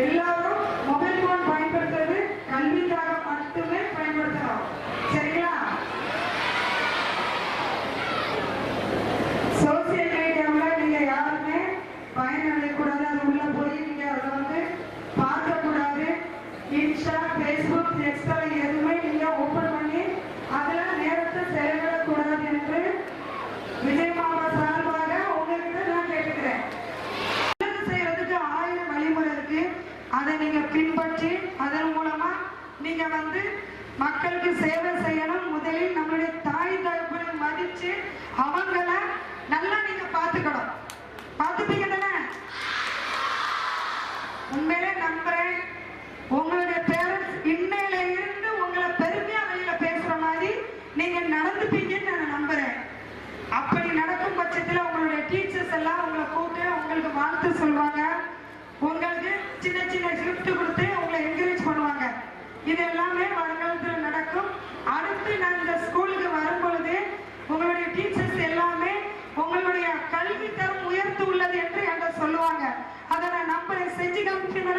எல்லாரும் mobile phone பயன்படுத்துறது கல்விக்காக மட்டுமே பயன்படுத்தணும். சரிங்களா? சோசியல் மீடியாவில் நீங்க யாருமே பயனடையக்கூடாது. அது உள்ள போய் நீங்க அதை வந்து பார்க்கக்கூடாது. இன்ஸ்டா, ஃபேஸ்புக், எக்ஸ்ட்ரா எதுவுமே நீங்க ஓபன் பண்ணி அதுல நேரத்தை செலவிடக்கூடாது என்று விஜய் மாமா சார்பாக உங்ககிட்ட நான் கேட்டுக்கிறேன். செய்யறதுக்கு 1000 வழிமுறை இருக்கு. அதை நீங்க பின்பற்றி அதன் மூலமா நீங்க வந்து மக்களுக்கு சேவை செய்யணும். முதலில் நம்மளுடைய தாய் தகப்பனை மதிச்சு அவங்கள நல்லா நீங்க பாத்துக்கணும். பாத்துப்பீங்க தானே? உண்மையிலே நம்புறேன் உங்களுடைய பேரண்ட்ஸ் இன்னையில இருந்து உங்களை பெருமையா வெளியில பேசுற மாதிரி நீங்க நடந்துப்பீங்கன்னு நான் நம்புறேன். அப்படி நடக்கும் பட்சத்துல உங்களுடைய டீச்சர்ஸ் எல்லாம் உங்களை கூப்பிட்டு உங்களுக்கு வாழ்த்து சொல்லுவாங்க. உங்களுக்கு சின்ன சின்ன கிஃப்ட் கொடுத்து உங்களை என்கரேஜ் பண்ணுவாங்க. இது எல்லாமே வருங்காலத்தில் நடக்கும். அடுத்து நான் இந்த ஸ்கூலுக்கு வரும் பொழுது உங்களுடைய டீச்சர்ஸ் எல்லாமே உங்களுடைய கல்வி தரம் உயர்த்து உள்ளது என்று என்கிட்ட சொல்லுவாங்க. அதை நான் நம்புறேன். செஞ்சு காமிப்பீங்க.